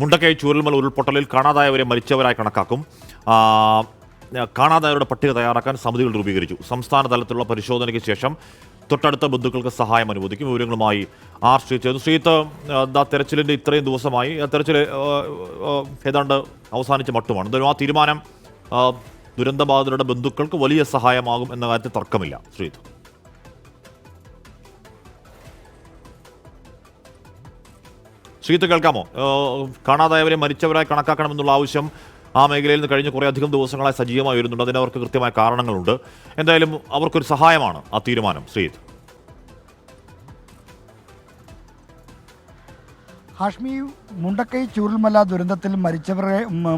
മുണ്ടക്കൈ ചൂരൽമല ഉരുൾപൊട്ടലിൽ കാണാതായവരെ മരിച്ചവരായി കണക്കാക്കും. കാണാതായവരുടെ പട്ടിക തയ്യാറാക്കാൻ സമിതികൾ രൂപീകരിച്ചു. സംസ്ഥാന തലത്തിലുള്ള പരിശോധനയ്ക്ക് ശേഷം തൊട്ടടുത്ത ബന്ധുക്കൾക്ക് സഹായം അനുവദിക്കും. വിവരങ്ങളുമായി ആർ ശ്രീത്ത്. തെരച്ചിലിൻ്റെ ഇത്രയും ദിവസമായി തെരച്ചിൽ ഏതാണ്ട് അവസാനിച്ച മട്ടുമാണ്. എന്തായാലും ആ തീരുമാനം ദുരന്തബാധിതരുടെ ബന്ധുക്കൾക്ക് വലിയ സഹായമാകും എന്ന കാര്യത്തിൽ തർക്കമില്ല. ശ്രീത്ത് കേൾക്കാമോ? കാണാതായവരെ മരിച്ചവരായി കണക്കാക്കണമെന്നുള്ള ആവശ്യം ആ മേഖലയിൽ നിന്ന് കഴിഞ്ഞ കുറേയധികം ദിവസങ്ങളായി സജീവമായി വരുന്നുണ്ട്. അതിന് അവർക്ക് കൃത്യമായ കാരണങ്ങളുണ്ട്. എന്തായാലും അവർക്കൊരു സഹായമാണ് ആ തീരുമാനം. ശ്രീത്ത്. ഹാഷ്മി, മുണ്ടക്കൈ ചൂരൽമല ദുരന്തത്തിൽ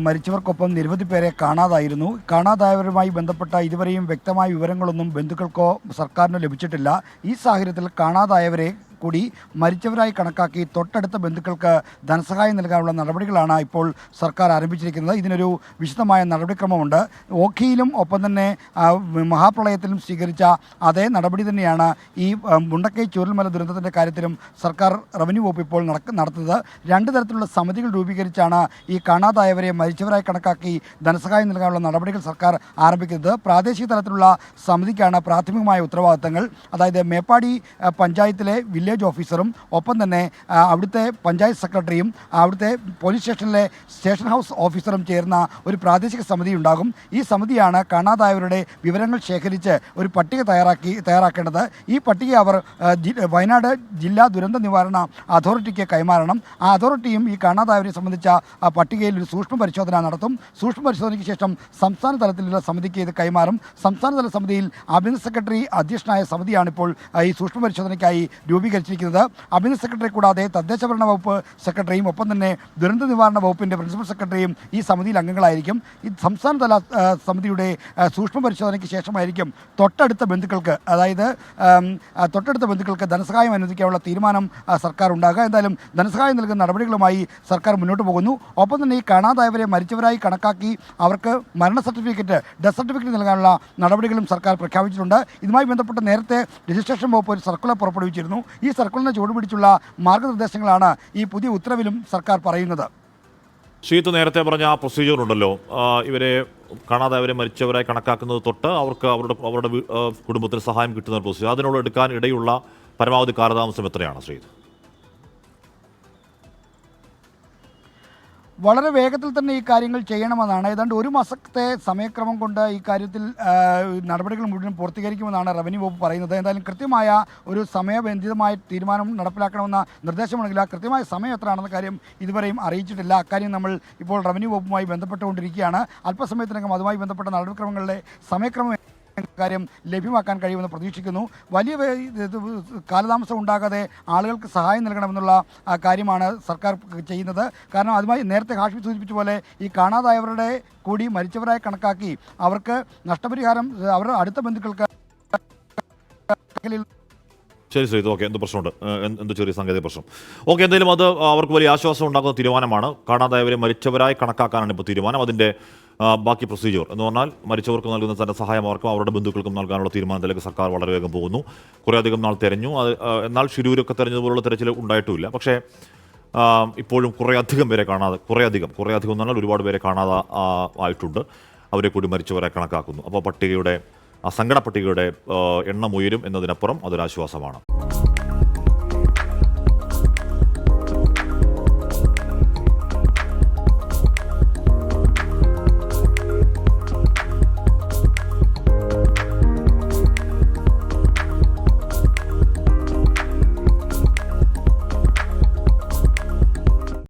മരിച്ചവർക്കൊപ്പം നിരവധി പേരെ കാണാതായിരുന്നു. കാണാതായവരുമായി ബന്ധപ്പെട്ട ഇതുവരെയും വ്യക്തമായ വിവരങ്ങളൊന്നും ബന്ധുക്കൾക്കോ സർക്കാരിനോ ലഭിച്ചിട്ടില്ല. ഈ സാഹചര്യത്തിൽ കാണാതായവരെ കൂടി മരിച്ചവരായി കണക്കാക്കി തൊട്ടടുത്ത ബന്ധുക്കൾക്ക് ധനസഹായം നൽകാനുള്ള നടപടികളാണ് ഇപ്പോൾ സർക്കാർ ആരംഭിച്ചിരിക്കുന്നത്. ഇതിനൊരു വിശദമായ നടപടിക്രമമുണ്ട്. ഓഖിയിലും ഒപ്പം തന്നെ മഹാപ്രളയത്തിലും സ്വീകരിച്ച അതേ നടപടി തന്നെയാണ് ഈ മുണ്ടക്കൈ ചൂരൽമല ദുരന്തത്തിൻ്റെ കാര്യത്തിലും സർക്കാർ റവന്യൂ വകുപ്പ് ഇപ്പോൾ നടത്തുന്നത്. രണ്ട് തരത്തിലുള്ള സമിതികൾ രൂപീകരിച്ചാണ് ഈ കാണാതായവരെ മരിച്ചവരായി കണക്കാക്കി ധനസഹായം നൽകാനുള്ള നടപടികൾ സർക്കാർ ആരംഭിക്കുന്നത്. പ്രാദേശിക തലത്തിലുള്ള സമിതിക്കാണ് പ്രാഥമികമായ ഉത്തരവാദിത്തങ്ങൾ. അതായത് മേപ്പാടി പഞ്ചായത്തിലെ വില്ലേജ് ഓഫീസറും ഒപ്പം തന്നെ അവിടുത്തെ പഞ്ചായത്ത് സെക്രട്ടറിയും അവിടുത്തെ പോലീസ് സ്റ്റേഷനിലെ സ്റ്റേഷൻ ഹൗസ് ഓഫീസറും ചേർന്ന ഒരു പ്രാദേശിക സമിതി ഉണ്ടാകും. ഈ സമിതിയാണ് കാണാതായവരുടെ വിവരങ്ങൾ ശേഖരിച്ച് ഒരു പട്ടിക തയ്യാറാക്കേണ്ടത്. ഈ പട്ടിക അവർ വയനാട് ജില്ലാ ദുരന്ത നിവാരണ അതോറിറ്റിക്ക് കൈമാറണം. ആ അതോറിറ്റിയും ഈ കാണാതായവരെ സംബന്ധിച്ച പട്ടികയിൽ ഒരു സൂക്ഷ്മ പരിശോധന നടത്തും. സൂക്ഷ്മ പരിശോധനയ്ക്ക് ശേഷം സംസ്ഥാന തലത്തിലുള്ള സമിതിക്ക് ഇത് കൈമാറും. സംസ്ഥാനതല സമിതിയിൽ ആഭ്യന്തര സെക്രട്ടറി അധ്യക്ഷനായ സമിതിയാണിപ്പോൾ ഈ സൂക്ഷ്മ പരിശോധനയ്ക്കായി രൂപീകരിച്ചിരിക്കുന്നത്. ആഭ്യന്തര സെക്രട്ടറി കൂടാതെ തദ്ദേശഭരണ വകുപ്പ് സെക്രട്ടറിയും ഒപ്പം തന്നെ ദുരന്ത നിവാരണ വകുപ്പിൻ്റെ പ്രിൻസിപ്പൽ സെക്രട്ടറിയും ഈ സമിതിയിൽ അംഗങ്ങളായിരിക്കും. ഈ സംസ്ഥാനതല സമിതിയുടെ സൂക്ഷ്മ പരിശോധനയ്ക്ക് ശേഷമായിരിക്കും തൊട്ടടുത്ത ബന്ധുക്കൾക്ക് ധനസഹായം അനുവദിക്കാനുള്ള തീരുമാനം സർക്കാർ ഉണ്ടാകുക. എന്തായാലും ധനസഹായം നൽകുന്ന നടപടികളുമായി സർക്കാർ മുന്നോട്ട് പോകുന്നു. ഒപ്പം തന്നെ ഈ കാണാതായവരെ മരിച്ചവരായി കണക്കാക്കി അവർക്ക് മരണ സർട്ടിഫിക്കറ്റ്, ഡെത്ത് സർട്ടിഫിക്കറ്റ് നൽകാനുള്ള നടപടികളും സർക്കാർ പ്രഖ്യാപിച്ചിട്ടുണ്ട്. ഇതുമായി ബന്ധപ്പെട്ട് നേരത്തെ രജിസ്ട്രേഷൻ വകുപ്പ് ഒരു സർക്കുലർ പുറപ്പെടുവിച്ചിരുന്നു. ഈ സർക്കുലറിനെ ചുവടുപിടിച്ചുള്ള മാർഗ്ഗനിർദ്ദേശങ്ങളാണ് ഈ പുതിയ ഉത്തരവിലും സർക്കാർ പറയുന്നത്. ശ്രീത്ത് നേരത്തെ പറഞ്ഞ ആ പ്രൊസീജിയർ ഉണ്ടല്ലോ, ഇവരെ കാണാതായവരെ മരിച്ചവരായി കണക്കാക്കുന്നത് തൊട്ട് അവർക്ക് അവരുടെ കുടുംബത്തിന് സഹായം കിട്ടുന്ന പ്രൊസീജിയർ, അതിനോട് എടുക്കാൻ ഇടയുള്ള പരമാവധി കാലതാമസം എത്രയാണ് ശ്രീത്ത്? വളരെ വേഗത്തിൽ തന്നെ ഈ കാര്യങ്ങൾ ചെയ്യണമെന്നാണ്. ഏതാണ്ട് ഒരു മാസത്തെ സമയക്രമം കൊണ്ട് ഈ കാര്യത്തിൽ നടപടികൾ മുഴുവൻ പൂർത്തീകരിക്കുമെന്നാണ് റവന്യൂ വകുപ്പ് പറയുന്നത്. എന്തായാലും കൃത്യമായ ഒരു സമയബന്ധിതമായ തീരുമാനം നടപ്പിലാക്കണമെന്ന നിർദ്ദേശമുണ്ടെങ്കിൽ ആ കൃത്യമായ സമയം എത്രയാണെന്ന കാര്യം ഇതുവരെയും അറിയിച്ചിട്ടില്ല. അക്കാര്യം നമ്മൾ ഇപ്പോൾ റവന്യൂ വകുപ്പുമായി ബന്ധപ്പെട്ടുകൊണ്ടിരിക്കുകയാണ്. അല്പസമയത്തിനകം അതുമായി ബന്ധപ്പെട്ട നടപടിക്രമങ്ങളുടെ സമയക്രമം കാര്യം ലഭ്യമാക്കാൻ കഴിയുമെന്ന് പ്രതീക്ഷിക്കുന്നു. വലിയ കാലതാമസം ഉണ്ടാകാതെ ആളുകൾക്ക് സഹായം നൽകണമെന്നുള്ള കാര്യമാണ് സർക്കാർ ചെയ്യുന്നത്. കാരണം അതുമായി നേരത്തെ ഹാഷ്മി സൂചിപ്പിച്ച പോലെ ഈ കാണാതായവരുടെ കൂടി മരിച്ചവരായി കണക്കാക്കി അവർക്ക് നഷ്ടപരിഹാരം അവരുടെ അടുത്ത ബന്ധുക്കൾക്ക്. ശരി ശ്രീത്ത്, ഓക്കെ. എന്ത് പ്രശ്നമുണ്ട്? എന്ത് ചെറിയ സാങ്കേതിക പ്രശ്നം. ഓക്കെ, എന്തായാലും അത് അവർക്ക് വലിയ ആശ്വാസം ഉണ്ടാക്കുന്ന തീരുമാനമാണ്. കാണാതായവരെ മരിച്ചവരായി കണക്കാക്കാനാണ് ഇപ്പോൾ തീരുമാനം. അതിൻ്റെ ബാക്കി പ്രൊസീജിയർ എന്ന് പറഞ്ഞാൽ മരിച്ചവർക്ക് നൽകുന്ന തന്നെ സഹായം അവർക്കും അവരുടെ ബന്ധുക്കൾക്കും നൽകാനുള്ള തീരുമാനത്തിലേക്ക് സർക്കാർ വളരെ വേഗം പോകുന്നു. കുറേയധികം നാൾ തെരഞ്ഞു. എന്നാൽ ശിരൂരൊക്കെ തെരഞ്ഞതുപോലുള്ള തെരച്ചിൽ ഉണ്ടായിട്ടുമില്ല. പക്ഷേ ഇപ്പോഴും കുറേയധികം പേരെ കുറേയധികം എന്ന് പറഞ്ഞാൽ ഒരുപാട് പേരെ കാണാതെ ആയിട്ടുണ്ട്. അവരെ കൂടി മരിച്ചവരായി കണക്കാക്കുന്നു. അപ്പോൾ സങ്കട പട്ടികയുടെ എണ്ണം ഉയരും എന്നതിനപ്പുറം അതൊരാശ്വാസമാണ്.